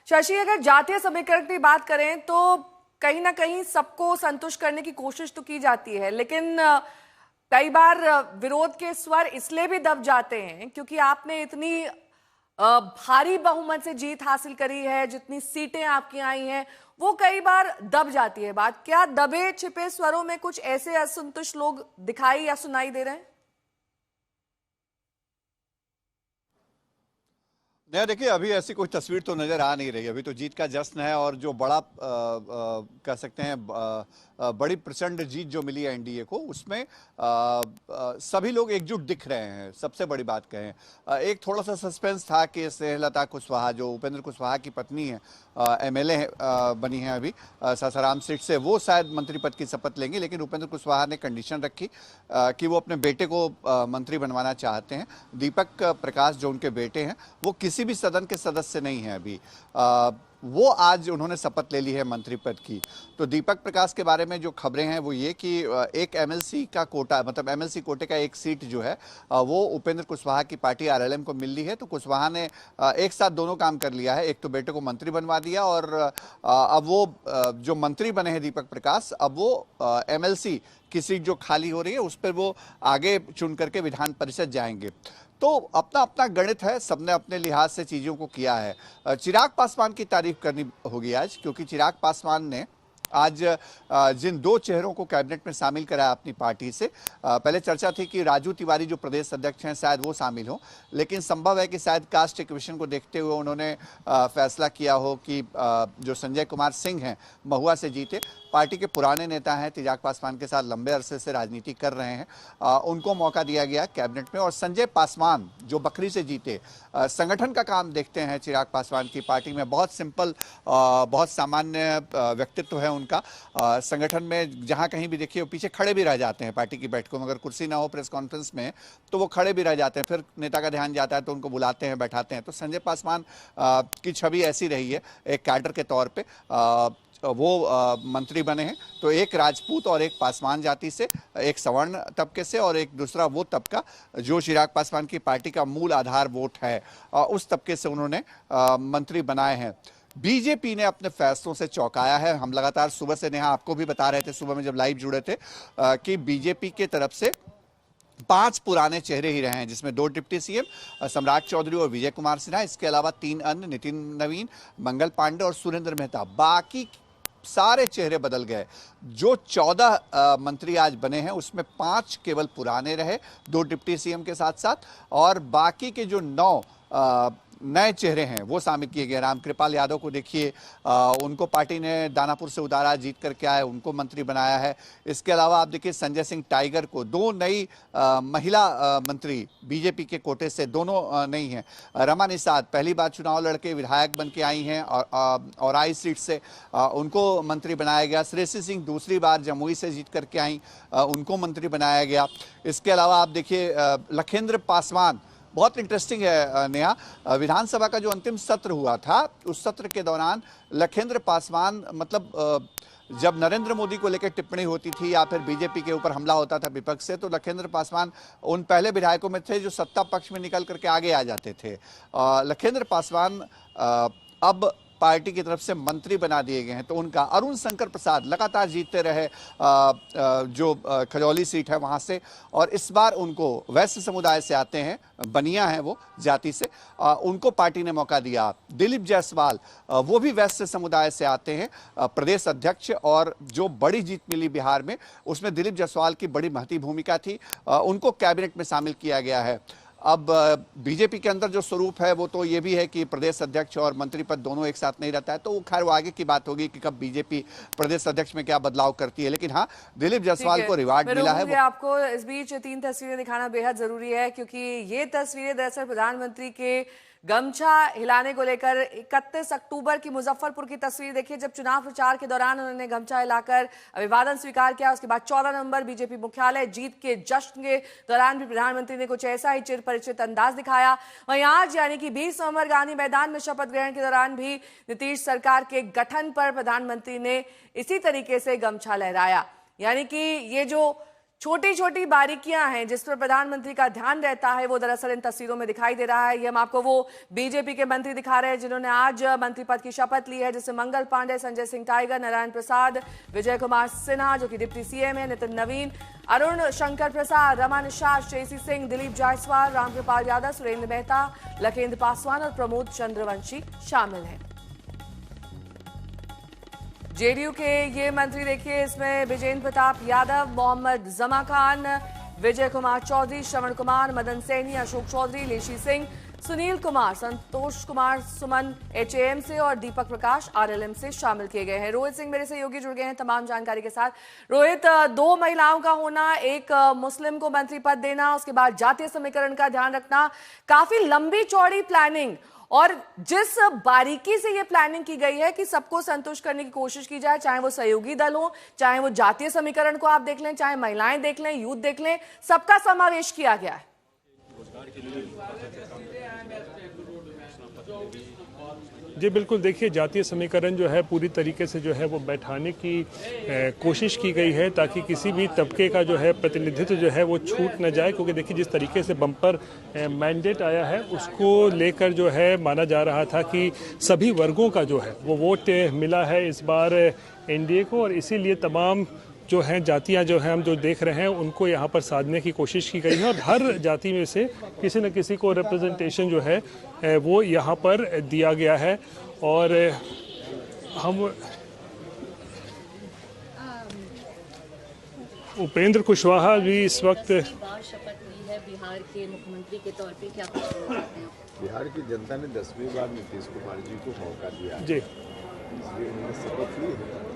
शशि, अगर जातीय समीकरण की बात करें तो कहीं ना कहीं सबको संतुष्ट करने की कोशिश तो की जाती है, लेकिन कई बार विरोध के स्वर इसलिए भी दब जाते हैं क्योंकि आपने इतनी भारी बहुमत से जीत हासिल करी है, जितनी सीटें आपकी आई हैं वो कई बार दब जाती है बात। क्या दबे छिपे स्वरों में कुछ ऐसे असंतुष्ट लोग दिखाई या सुनाई दे रहे हैं? नहीं, देखिए अभी ऐसी कोई तस्वीर तो नजर आ नहीं रही। अभी तो जीत का जश्न है और जो बड़ा कह सकते हैं बड़ी प्रचंड जीत जो मिली है एनडीए को, उसमें सभी लोग एकजुट दिख रहे हैं। सबसे बड़ी बात कहें, एक थोड़ा सा सस्पेंस था कि स्नेहलता कुशवाहा जो उपेंद्र कुशवाहा की पत्नी है, एमएलए बनी है अभी सासाराम सीट से, वो शायद मंत्री पद की शपथ लेंगे, लेकिन उपेंद्र कुशवाहा ने कंडीशन रखी कि वो अपने बेटे को मंत्री बनवाना चाहते हैं। दीपक प्रकाश जो उनके बेटे हैं वो किसी भी सदन के सदस्य नहीं है अभी, वो आज उन्होंने शपथ ले ली है मंत्री पद की। तो दीपक प्रकाश के बारे में जो खबरें हैं वो ये कि एक एमएलसी का कोटा, मतलब एमएलसी कोटे का एक सीट जो है वो उपेंद्र कुशवाहा की पार्टी आरएलएम को मिल ली है। तो कुशवाहा ने एक साथ दोनों काम कर लिया है, एक तो बेटे को मंत्री बनवा दिया और अब वो जो मंत्री बने हैं दीपक प्रकाश, अब वो एमएलसी की सीट जो खाली हो रही है उस पर वो आगे चुन करके विधान परिषद जाएंगे। तो अपना अपना गणित है, सबने अपने लिहाज से चीज़ों को किया है। चिराग पासवान की तारीफ करनी होगी आज, क्योंकि चिराग पासवान ने आज जिन दो चेहरों को कैबिनेट में शामिल कराया अपनी पार्टी से, पहले चर्चा थी कि राजू तिवारी जो प्रदेश अध्यक्ष हैं शायद वो शामिल हो, लेकिन संभव है कि शायद कास्ट इक्वेशन को देखते हुए उन्होंने फैसला किया हो कि जो संजय कुमार सिंह हैं, महुआ से जीते, पार्टी के पुराने नेता हैं, चिराग पासवान के साथ लंबे अरसे से राजनीति कर रहे हैं, उनको मौका दिया गया कैबिनेट में। और संजय पासवान जो बखरी से जीते, संगठन का काम देखते हैं चिराग पासवान की पार्टी में, बहुत सिंपल, बहुत सामान्य व्यक्तित्व है उनका। संगठन में जहां कहीं भी देखिए वो पीछे खड़े भी रह जाते हैं पार्टी की बैठकों में, अगर कुर्सी ना हो प्रेस कॉन्फ्रेंस में तो वो खड़े भी रह जाते हैं, फिर नेता का ध्यान जाता है तो उनको बुलाते हैं, बैठाते हैं। तो संजय पासवान की छवि ऐसी रही है एक कैडर के तौर पे। वो मंत्री बने हैं तो एक राजपूत और एक पासवान जाति से, एक सवर्ण तबके से और एक दूसरा वो तबका जो चिराग पासवान की पार्टी का मूल आधार वोट है, उस तबके से उन्होंने मंत्री बनाए हैं। बीजेपी ने अपने फैसलों से चौंकाया है। हम लगातार सुबह से, नेहा आपको भी बता रहे थे सुबह में जब लाइव जुड़े थे, कि बीजेपी के तरफ से 5 पुराने चेहरे ही रहे हैं, जिसमें 2 डिप्टी सीएम सम्राट चौधरी और विजय कुमार सिन्हा, इसके अलावा 3 अन्य, नितिन नवीन, मंगल पांडे और सुरेंद्र मेहता। बाकी सारे चेहरे बदल गए। जो 14 मंत्री आज बने हैं उसमें 5 केवल पुराने रहे, 2 डिप्टी सीएम के साथ साथ, और बाकी के जो 9 नए चेहरे हैं वो शामिल किए गए। रामकृपाल यादव को देखिए, उनको पार्टी ने दानापुर से उतारा, जीत करके आए, उनको मंत्री बनाया है। इसके अलावा आप देखिए संजय सिंह टाइगर को, 2 नई महिला मंत्री बीजेपी के कोटे से, दोनों नई हैं। रमा निषाद पहली बार चुनाव लड़के विधायक बन के आई हैं और आई सीट से, उनको मंत्री बनाया गया। श्रेयसी सिंह दूसरी बार जमुई से जीत करके आई, उनको मंत्री बनाया गया। इसके अलावा आप देखिए लखेंद्र पासवान, बहुत इंटरेस्टिंग है नेहा, विधानसभा का जो अंतिम सत्र हुआ था उस सत्र के दौरान लखेंद्र पासवान, मतलब जब नरेंद्र मोदी को लेकर टिप्पणी होती थी या फिर बीजेपी के ऊपर हमला होता था विपक्ष से, तो लखेंद्र पासवान उन पहले विधायकों में थे जो सत्ता पक्ष में निकल करके आगे आ जाते थे। लखेंद्र पासवान अब पार्टी की तरफ से मंत्री बना दिए गए हैं। तो उनका, अरुण शंकर प्रसाद लगातार जीतते रहे जो खजौली सीट है वहां से, और इस बार उनको वैश्य समुदाय से आते हैं, बनिया हैं वो जाति से, उनको पार्टी ने मौका दिया। दिलीप जायसवाल वो भी वैश्य समुदाय से आते हैं, प्रदेश अध्यक्ष, और जो बड़ी जीत मिली बिहार में उसमें दिलीप जायसवाल की बड़ी महती भूमिका थी, उनको कैबिनेट में शामिल किया गया है। अब बीजेपी के अंदर जो स्वरूप है वो तो ये भी है कि प्रदेश अध्यक्ष और मंत्री पद दोनों एक साथ नहीं रहता है, तो वो खैर वो आगे की बात होगी कि कब बीजेपी प्रदेश अध्यक्ष में क्या बदलाव करती है। लेकिन हाँ, दिलीप जायसवाल को रिवार्ड मिला है। आपको इस बीच 3 तस्वीरें दिखाना बेहद जरूरी है, क्योंकि ये तस्वीरें दरअसल प्रधानमंत्री के गमछा हिलाने को लेकर 31 अक्टूबर की मुजफ्फरपुर की तस्वीर देखिए, जब चुनाव प्रचार के दौरान उन्होंने गमछा हिलाकर अभिवादन स्वीकार किया। उसके बाद 14 नवंबर बीजेपी मुख्यालय जीत के जश्न के दौरान भी प्रधानमंत्री ने कुछ ऐसा ही चिर परिचित अंदाज दिखाया। वहीं आज यानी कि 20 नवंबर गांधी मैदान में शपथ ग्रहण के दौरान भी नीतीश सरकार के गठन पर प्रधानमंत्री ने इसी तरीके से गमछा लहराया। यानी कि ये जो छोटी छोटी बारीकियां हैं जिस पर प्रधानमंत्री का ध्यान रहता है, वो दरअसल इन तस्वीरों में दिखाई दे रहा है। ये हम आपको वो बीजेपी के मंत्री दिखा रहे हैं जिन्होंने आज मंत्री पद की शपथ ली है, जिसमें मंगल पांडे, संजय सिंह टाइगर, नारायण प्रसाद, विजय कुमार सिन्हा जो कि डिप्टी सीएम है, नितिन नवीन, अरुण शंकर प्रसाद, रमा निषाद, श्रेयसी सिंह, दिलीप जायसवाल, रामकृपाल यादव, सुरेंद्र मेहता, लखेंद्र पासवान और प्रमोद चंद्रवंशी शामिल हैं। जेडीयू के ये मंत्री देखिए, इसमें विजेंद्र प्रताप यादव, मोहम्मद जमा खान, विजय कुमार चौधरी, श्रवण कुमार, मदन सैनी, अशोक चौधरी, लेशी सिंह, सुनील कुमार, संतोष कुमार सुमन एचएएम से और दीपक प्रकाश आरएलएम से शामिल किए गए हैं। रोहित सिंह मेरे सहयोगी जुड़ गए हैं तमाम जानकारी के साथ। रोहित, दो महिलाओं का होना, एक मुस्लिम को मंत्री पद देना, उसके बाद जातीय समीकरण का ध्यान रखना, काफी लंबी चौड़ी प्लानिंग, और जिस बारीकी से ये प्लानिंग की गई है कि सबको संतुष्ट करने की कोशिश की जाए, चाहे वो सहयोगी दल हो, चाहे वो जातीय समीकरण को आप देख लें, चाहे महिलाएं देख लें, यूथ देख लें, सबका समावेश किया गया है। जी बिल्कुल, देखिए जातीय समीकरण जो है पूरी तरीके से जो है वो बैठाने की कोशिश की गई है ताकि किसी भी तबके का जो है प्रतिनिधित्व जो है वो छूट न जाए, क्योंकि देखिए जिस तरीके से बम्पर मैंडेट आया है उसको लेकर जो है माना जा रहा था कि सभी वर्गों का जो है वो वोट मिला है इस बार एनडीए को, और इसीलिए तमाम जो हैं जातियां जो हैं हम जो देख रहे हैं उनको यहाँ पर साधने की कोशिश की गई है, और हर जाति में से किसी न किसी को रिप्रेजेंटेशन जो है वो यहाँ पर दिया गया है। और हम उपेंद्र कुशवाहा भी इस वक्त शपथ ली है बिहार के मुख्यमंत्री के तौर पे, क्या कुछ बोलना चाहते हैं? बिहार की जनता ने 10वीं बार नीतीश कुमार जी को मौका दिया जी इसलिए उन्होंने शपथ ली है।